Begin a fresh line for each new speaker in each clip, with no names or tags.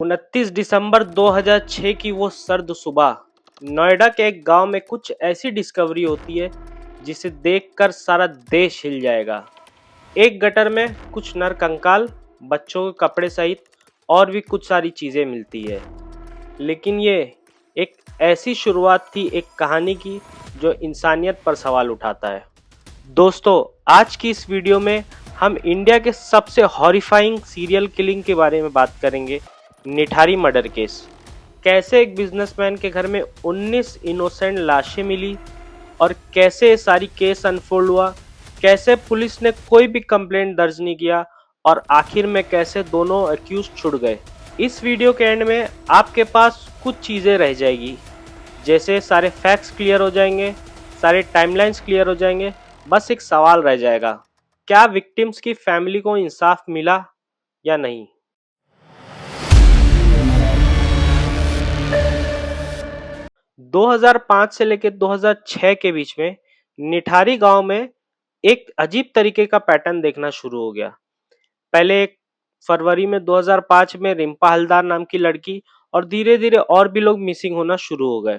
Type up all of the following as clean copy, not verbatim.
29 दिसंबर 2006 की वो सर्द सुबह नोएडा के एक गांव में कुछ ऐसी डिस्कवरी होती है जिसे देखकर सारा देश हिल जाएगा। एक गटर में कुछ नरकंकाल, बच्चों के कपड़े सहित और भी कुछ सारी चीजें मिलती है। लेकिन ये एक ऐसी शुरुआत थी एक कहानी की जो इंसानियत पर सवाल उठाता है। दोस्तों, आज की इस वीडियो में हम इंडिया के सबसे हॉरिफाइंग सीरियल किलिंग के बारे में बात करेंगे, निठारी मर्डर केस। कैसे एक बिजनेसमैन के घर में 19 इनोसेंट लाशें मिली और कैसे ये सारी केस अनफोल्ड हुआ, कैसे पुलिस ने कोई भी कंप्लेंट दर्ज नहीं किया और आखिर में कैसे दोनों अक्यूज छुड़ गए। इस वीडियो के एंड में आपके पास कुछ चीजें रह जाएगी, जैसे सारे फैक्ट्स क्लियर हो जाएंगे, सारे टाइमलाइंस क्लियर हो जाएंगे। बस एक सवाल रह जाएगा, क्या विक्टिम्स की फैमिली को इंसाफ मिला या नहीं। 2005 से लेकर 2006 के बीच में निठारी गांव में एक अजीब तरीके का पैटर्न देखना शुरू हो गया। पहले एक फरवरी में 2005 में रिंपा हलदार नाम की लड़की और धीरे धीरे और भी लोग मिसिंग होना शुरू हो गए।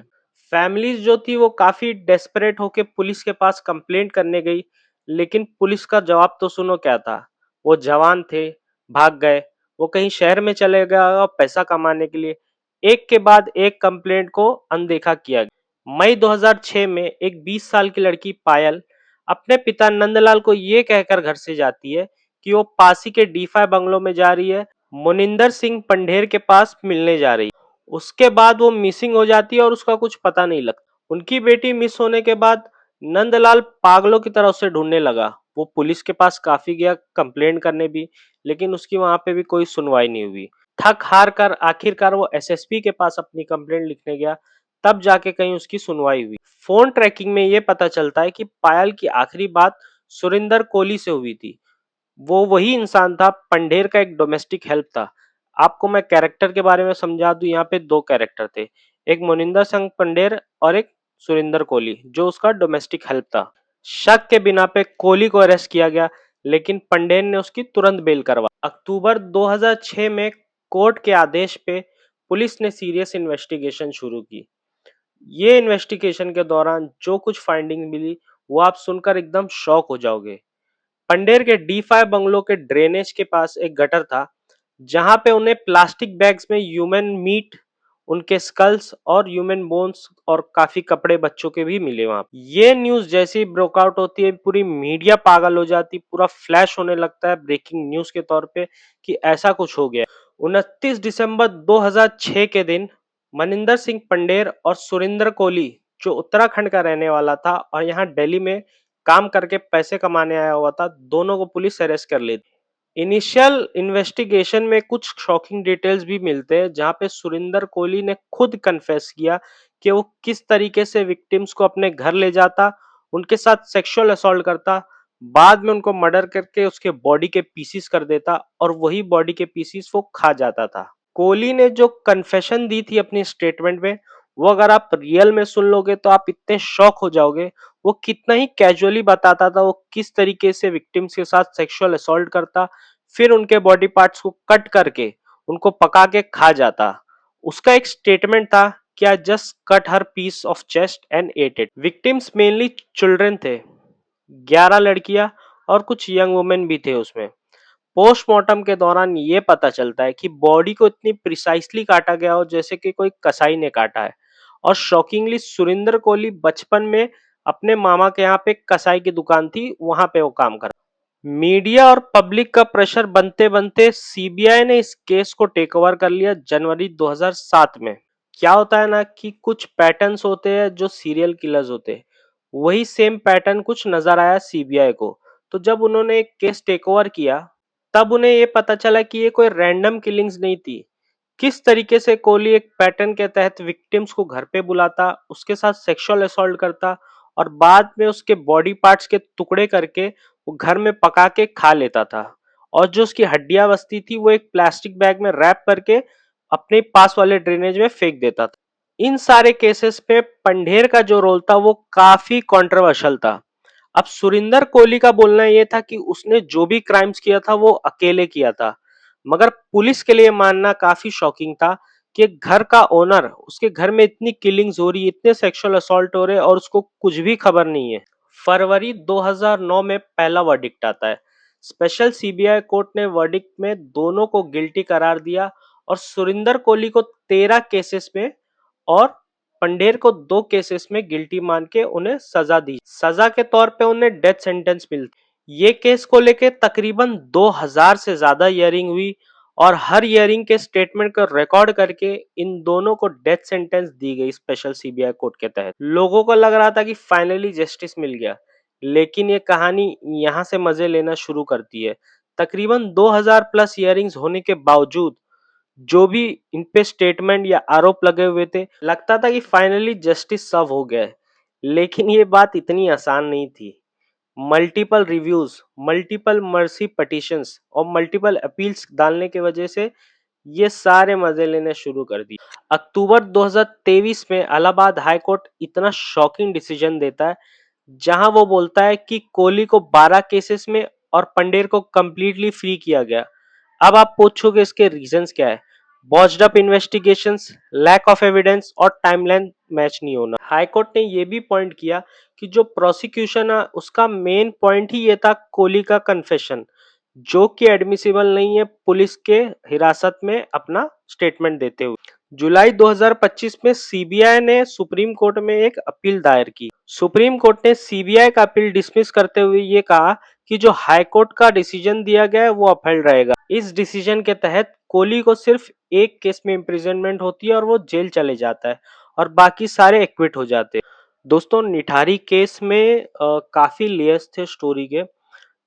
फैमिलीज जो थी वो काफी डेस्परेट होके पुलिस के पास कंप्लेंट करने गई, लेकिन पुलिस का जवाब तो सुनो क्या था। वो जवान थे, भाग गए, वो कहीं शहर में चले गए पैसा कमाने के लिए। एक के बाद एक कंप्लेंट को अनदेखा किया गया। मई 2006 में एक 20 साल की लड़की पायल अपने पिता नंदलाल को ये कहकर घर से जाती है कि वो पासी के D5 बंगलों में जा रही है, मोनिंदर सिंह पंढेर के पास मिलने जा रही है। उसके बाद वो मिसिंग हो जाती है और उसका कुछ पता नहीं लगता। उनकी बेटी मिस होने के बाद नंदलाल पागलों की तरह उसे ढूंढने लगा। वो पुलिस के पास काफी गया कंप्लेंट करने भी, लेकिन उसकी वहां पे भी कोई सुनवाई नहीं हुई। थक हार कर आखिरकार वो एसएसपी के पास अपनी कंप्लेंट लिखने गया, तब जाके कहीं उसकी सुनवाई हुई। फोन ट्रैकिंग में ये पता चलता है कि पायल की आखिरी बात सुरिंदर कोहली से हुई थी। वो वही इंसान था, पंढेर का एक डोमेस्टिक हेल्प था। आपको मैं कैरेक्टर के बारे में समझा दूं, यहाँ पे दो कैरेक्टर थे, एक मोनिंदर सिंह पंढेर और एक सुरिंदर कोहली जो उसका डोमेस्टिक हेल्प था। शक के बिना पे कोहली को अरेस्ट किया गया, लेकिन पंढेर ने उसकी तुरंत बेल करवा। अक्टूबर 2006 में कोर्ट के आदेश पे पुलिस ने सीरियस इन्वेस्टिगेशन शुरू की। ये इन्वेस्टिगेशन के दौरान जो कुछ फाइंडिंग मिली वो आप सुनकर एकदम शॉक हो जाओगे। पंढेर के D5 बंगलों के ड्रेनेज के पास एक गटर था, जहां पे उन्हें प्लास्टिक बैग्स में ह्यूमन मीट, उनके स्कल्स और ह्यूमन बोन्स और काफी कपड़े बच्चों के भी मिले वहां। ये न्यूज जैसे ही ब्रोकआउट होती है, पूरी मीडिया पागल हो जाती, पूरा फ्लैश होने लगता है ब्रेकिंग न्यूज के तौर पे कि ऐसा कुछ हो गया। 29 दिसंबर 2006 के दिन मनिंदर सिंह पंढेर और सुरिंदर कोहली, जो उत्तराखंड का रहने वाला था और यहाँ दिल्ली में काम करके पैसे कमाने आया हुआ था, दोनों को पुलिस अरेस्ट कर लेती। इनिशियल इन्वेस्टिगेशन में कुछ शॉकिंग डिटेल्स भी मिलते हैं, जहां पे सुरिंदर कोहली ने खुद कन्फेस किया कि वो किस तरीके से विक्टिम्स को अपने घर ले जाता, उनके साथ सेक्सुअल असॉल्ट करता, बाद में उनको मर्डर करके उसके बॉडी के पीसीस कर देता और वही बॉडी के पीसीस वो खा जाता था। कोहली ने जो कन्फेशन दी थी अपनी स्टेटमेंट में, वो अगर आप रियल में सुन लोगे तो आप इतने शॉक हो जाओगे। वो कितना ही कैजुअली बताता था वो किस तरीके से विक्टिम्स के साथ सेक्सुअल असॉल्ट करता, फिर उनके बॉडी पार्ट्स को कट करके उनको पका के खा जाता। उसका एक स्टेटमेंट था कि I just cut her piece of chest and ate it. Victims mainly children थे, 11 लड़कियां और कुछ यंग वुमेन भी थे उसमें। पोस्टमार्टम के दौरान ये पता चलता है कि बॉडी को इतनी प्रिसाइसली काटा गया हो जैसे कि कोई कसाई ने काटा है। और शॉकिंगली सुरिंदर कोहली बचपन में अपने मामा के यहाँ पे कसाई की दुकान थी, वहां पे वो काम कर। मीडिया और पब्लिक का प्रेशर बनते बनते सीबीआई ने इस केस को टेक ओवर कर लिया जनवरी 2007 में। क्या होता है ना कि कुछ पैटर्न्स होते हैं जो सीरियल किलर्स होते हैं, वही सेम पैटर्न कुछ नजर आया सीबीआई को। तो जब उन्होंने एक केस टेक ओवर किया, तब उन्हें ये पता चला कि ये कोई रैंडम किलिंग्स नहीं थी। किस तरीके से कोहली एक पैटर्न के तहत विक्टिम्स को घर पे बुलाता, उसके साथ सेक्सुअल असॉल्ट करता और बाद में उसके बॉडी पार्ट्स के टुकड़े करके वो घर में पका के खा लेता था। और जो उसकी हड्डियां बचती थी वो एक प्लास्टिक बैग में रैप करके अपने पास वाले ड्रेनेज में फेंक देता था। इन सारे केसेस पे पंढेर का जो रोल था वो काफी कंट्रोवर्शियल था। अब सुरिंदर कोहली का बोलना यह था कि उसने जो भी क्राइम्स किया था वो अकेले किया था, मगर पुलिस के लिए मानना काफी शॉकिंग था कि एक घर का ओनर, उसके घर में इतनी किलिंग्स हो रही है, इतने सेक्सुअल असॉल्ट हो रहे हैं और उसको कुछ भी खबर नहीं है। फरवरी 2009 में पहला वर्डिक्ट आता है। स्पेशल सीबीआई कोर्ट ने वर्डिक्ट में दोनों को गिल्टी करार दिया और सुरिंदर कोहली को 13 केसेस में और पंडेर को 2 केसेस में गिल्टी मान के उन्हें सजा दी। सजा के तौर पे उन्हें डेथ सेंटेंस मिलती। ये केस को लेके तकरीबन 2000 से ज्यादा हियरिंग हुई और हर हियरिंग के स्टेटमेंट को रिकॉर्ड करके इन दोनों को डेथ सेंटेंस दी गई स्पेशल सीबीआई कोर्ट के तहत। लोगों को लग रहा था कि फाइनली जस्टिस मिल गया, लेकिन ये कहानी यहाँ से मजे लेना शुरू करती है। तकरीबन 2000 प्लस हियरिंग्स होने के बावजूद जो भी इन पे स्टेटमेंट या आरोप लगे हुए थे, लगता था कि फाइनली जस्टिस सर्व हो गया है। लेकिन ये बात इतनी आसान नहीं थी। Multiple reviews, multiple mercy petitions और मल्टीपल अपील्स डालने की वजह से ये सारे मजे लेने शुरू कर दिए। अक्टूबर 2023 में इलाहाबाद हाई कोर्ट इतना शॉकिंग डिसीजन देता है, जहां वो बोलता है कि कोहली को 12 केसेस में और पंडेर को कंप्लीटली फ्री किया गया। अब आप पूछोगे इसके रीजंस क्या है? Botched up investigations, lack of evidence और टाइमलाइन मैच नहीं होना। हाई कोर्ट ने ये भी पॉइंट किया कि जो प्रोसिक्यूशन है उसका मेन पॉइंट ही ये था कोहली का कन्फेशन, जो कि एडमिसिबल नहीं है पुलिस के हिरासत में अपना स्टेटमेंट देते हुए। जुलाई 2025 में सीबीआई ने सुप्रीम कोर्ट में एक अपील दायर की। सुप्रीम कोर्ट ने सीबीआई का अपील डिसमिस करते हुए ये कहा कि जो हाई कोर्ट का डिसीजन दिया गया है वो अपहेल्ड रहेगा। इस डिसीजन के तहत कोहली को सिर्फ एक केस में इम्प्रिजनमेंट होती है और वो जेल चले जाता है और बाकी सारे एक्विट हो जाते हैं। दोस्तों, निठारी केस में काफी लेयर्स थे स्टोरी के।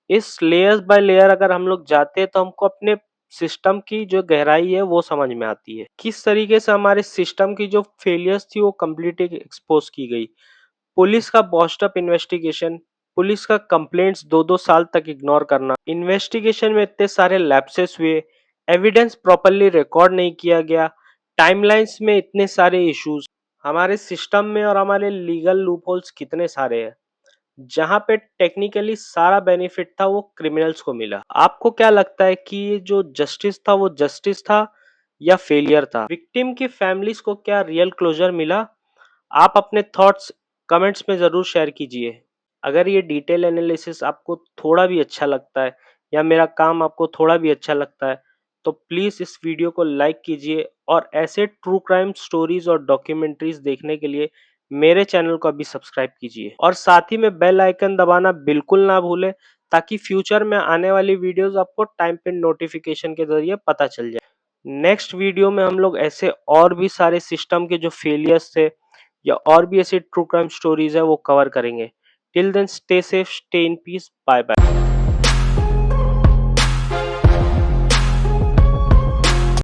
इस लेयर्स बाय लेयर अगर हम लोग जाते हैं तो हमको अपने सिस्टम की जो गहराई है वो समझ में आती है। किस तरीके से हमारे सिस्टम की जो फेलियर्स थी वो कंप्लीटली एक्सपोज की गई। पुलिस का बॉस्ट अप इन्वेस्टिगेशन, पुलिस का कंप्लेंट्स 2-2 साल तक इग्नोर करना, इन्वेस्टिगेशन में इतने सारे लैप्सेस हुए, एविडेंस प्रॉपरली रिकॉर्ड नहीं किया गया, टाइमलाइंस में इतने सारे इश्यूज, हमारे सिस्टम में और हमारे लीगल लूपहोल्स कितने सारे हैं, जहां पे टेक्निकली सारा बेनिफिट था वो क्रिमिनल्स को मिला। आपको क्या लगता है कि ये जो जस्टिस था वो जस्टिस था या फेलियर था? विक्टिम की फैमिलीज को क्या रियल क्लोजर मिला? आप अपने थॉट्स कमेंट्स में जरूर शेयर कीजिए। अगर ये डिटेल एनालिसिस आपको थोड़ा भी अच्छा लगता है या मेरा काम आपको थोड़ा भी अच्छा लगता है तो प्लीज इस वीडियो को लाइक कीजिए और ऐसे ट्रू क्राइम स्टोरीज और डॉक्यूमेंट्रीज देखने के लिए मेरे चैनल को अभी सब्सक्राइब कीजिए और साथ ही में बेल आइकन दबाना बिल्कुल ना भूलें, ताकि फ्यूचर में आने वाली वीडियोस आपको टाइम पे नोटिफिकेशन के जरिए पता चल जाए। नेक्स्ट वीडियो में हम लोग ऐसे और भी सारे सिस्टम के जो फेलियर्स थे या और भी ऐसी ट्रू क्राइम स्टोरीज है वो कवर करेंगे। Till then stay safe, stay in peace, bye bye.